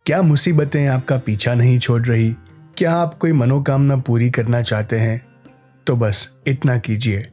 क्या मुसीबतें आपका पीछा नहीं छोड़ रही? क्या आप कोई मनोकामना पूरी करना चाहते हैं? तो बस इतना कीजिए।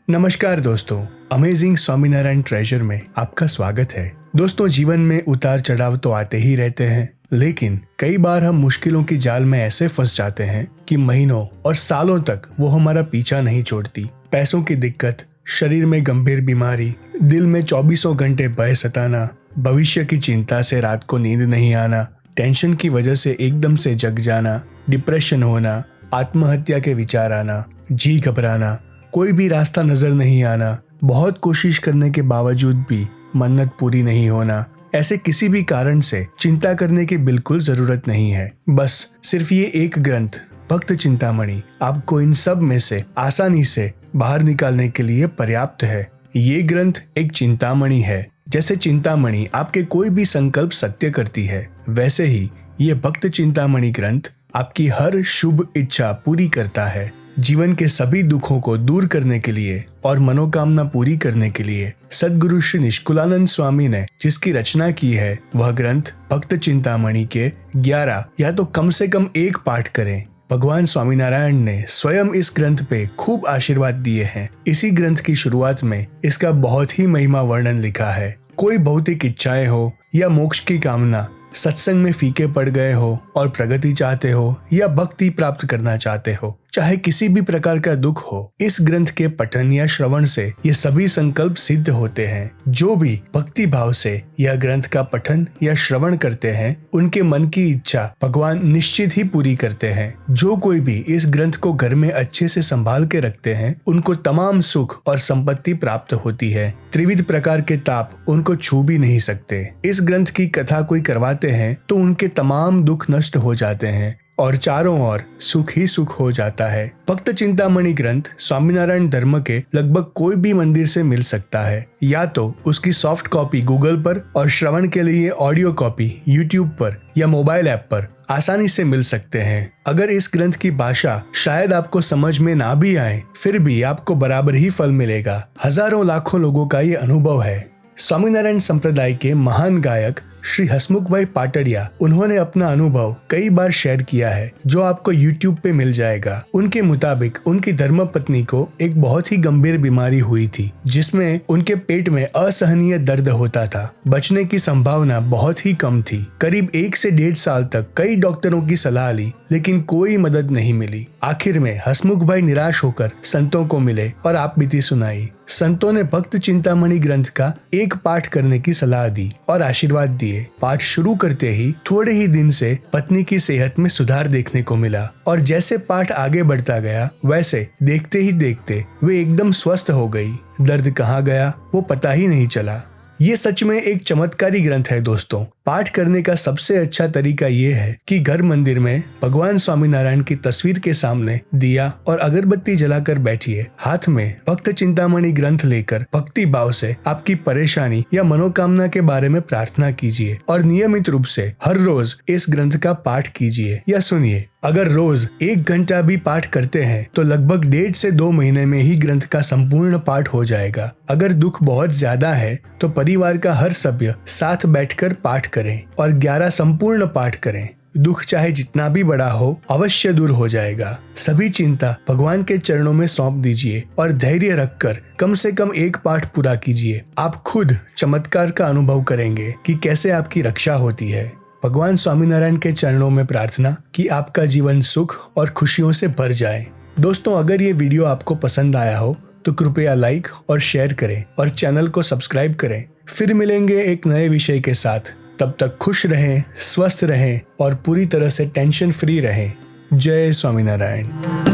नमस्कार दोस्तों, अमेजिंग स्वामीनारायण ट्रेजर में आपका स्वागत है। दोस्तों, जीवन में उतार चढ़ाव तो आते ही रहते हैं, लेकिन कई बार हम मुश्किलों की जाल में ऐसे फंस जाते हैं कि महीनों और सालों तक वो हमारा पीछा नहीं छोड़ती। पैसों की दिक्कत, शरीर में गंभीर बीमारी, दिल में 24 घंटे भय सताना, भविष्य की चिंता से रात को नींद नहीं आना, टेंशन की वजह से एकदम से जग जाना, डिप्रेशन होना, आत्महत्या के विचार आना, जी घबराना, कोई भी रास्ता नजर नहीं आना, बहुत कोशिश करने के बावजूद भी मन्नत पूरी नहीं होना। ऐसे किसी भी कारण से चिंता करने की बिल्कुल जरूरत नहीं है। बस सिर्फ ये एक ग्रंथ भक्त चिंतामणि आपको इन सब में से आसानी से बाहर निकालने के लिए पर्याप्त है। ये ग्रंथ एक चिंतामणि है। जैसे चिंतामणि आपके कोई भी संकल्प सत्य करती है, वैसे ही ये भक्त चिंतामणि ग्रंथ आपकी हर शुभ इच्छा पूरी करता है। जीवन के सभी दुखों को दूर करने के लिए और मनोकामना पूरी करने के लिए सद्गुरु श्री निष्कुलानंद स्वामी ने जिसकी रचना की है, वह ग्रंथ भक्त चिंतामणि के 11 या तो कम से कम एक पाठ करें। भगवान स्वामीनारायण ने स्वयं इस ग्रंथ पे खूब आशीर्वाद दिए हैं। इसी ग्रंथ की शुरुआत में इसका बहुत ही महिमा वर्णन लिखा है। कोई भौतिक इच्छाएं हो या मोक्ष की कामना, सत्संग में फीके पड़ गए हो और प्रगति चाहते हो या भक्ति प्राप्त करना चाहते हो, चाहे किसी भी प्रकार का दुख हो, इस ग्रंथ के पठन या श्रवण से ये सभी संकल्प सिद्ध होते हैं। जो भी भक्ति भाव से यह ग्रंथ का पठन या श्रवण करते हैं, उनके मन की इच्छा भगवान निश्चित ही पूरी करते हैं। जो कोई भी इस ग्रंथ को घर में अच्छे से संभाल के रखते हैं, उनको तमाम सुख और संपत्ति प्राप्त होती है। त्रिविध प्रकार के ताप उनको छू भी नहीं सकते। इस ग्रंथ की कथा कोई करवाते हैं तो उनके तमाम दुख नष्ट हो जाते हैं और चारों ओर सुख ही सुख हो जाता है। भक्त चिंतामणि ग्रंथ स्वामीनारायण धर्म के लगभग कोई भी मंदिर से मिल सकता है, या तो उसकी सॉफ्ट कॉपी गूगल पर और श्रवण के लिए ऑडियो कॉपी यूट्यूब पर या मोबाइल ऐप पर आसानी से मिल सकते हैं। अगर इस ग्रंथ की भाषा शायद आपको समझ में ना भी आए, फिर भी आपको बराबर ही फल मिलेगा। हजारों लाखों लोगों का ये अनुभव है। स्वामीनारायण संप्रदाय के महान गायक श्री हसमुख भाई पाटड़िया, उन्होंने अपना अनुभव कई बार शेयर किया है, जो आपको YouTube पे मिल जाएगा। उनके मुताबिक उनकी धर्मपत्नी को एक बहुत ही गंभीर बीमारी हुई थी, जिसमें उनके पेट में असहनीय दर्द होता था। बचने की संभावना बहुत ही कम थी। करीब 1 से 1.5 साल तक कई डॉक्टरों की सलाह ली, लेकिन कोई मदद नहीं मिली। आखिर में हसमुख भाई निराश होकर संतों को मिले और आप बीती सुनाई। संतों ने भक्त चिंतामणि ग्रंथ का एक पाठ करने की सलाह दी और आशीर्वाद दिए। पाठ शुरू करते ही थोड़े ही दिन से पत्नी की सेहत में सुधार देखने को मिला और जैसे पाठ आगे बढ़ता गया, वैसे देखते ही देखते वे एकदम स्वस्थ हो गई। दर्द कहाँ गया वो पता ही नहीं चला। ये सच में एक चमत्कारी ग्रंथ है दोस्तों। पाठ करने का सबसे अच्छा तरीका ये है कि घर मंदिर में भगवान स्वामीनारायण की तस्वीर के सामने दिया और अगरबत्ती जलाकर बैठिए। हाथ में भक्त चिंतामणि ग्रंथ लेकर भक्ति भाव से आपकी परेशानी या मनोकामना के बारे में प्रार्थना कीजिए और नियमित रूप से हर रोज इस ग्रंथ का पाठ कीजिए या सुनिए। अगर रोज 1 घंटा भी पाठ करते हैं तो लगभग 1.5 से 2 महीने में ही ग्रंथ का संपूर्ण पाठ हो जाएगा। अगर दुख बहुत ज्यादा है तो परिवार का हर सभ्य साथ बैठकर पाठ करें और 11 संपूर्ण पाठ करें। दुख चाहे जितना भी बड़ा हो, अवश्य दूर हो जाएगा। सभी चिंता भगवान के चरणों में सौंप दीजिए और धैर्य रखकर कम से कम एक पाठ पूरा कीजिए। आप खुद चमत्कार का अनुभव करेंगे कि कैसे आपकी रक्षा होती है। भगवान स्वामीनारायण के चरणों में प्रार्थना कि आपका जीवन सुख और खुशियों से भर जाए। दोस्तों, अगर ये वीडियो आपको पसंद आया हो तो कृपया लाइक और शेयर करें और चैनल को सब्सक्राइब करें। फिर मिलेंगे एक नए विषय के साथ। तब तक खुश रहें, स्वस्थ रहें और पूरी तरह से टेंशन फ्री रहें। जय स्वामीनारायण।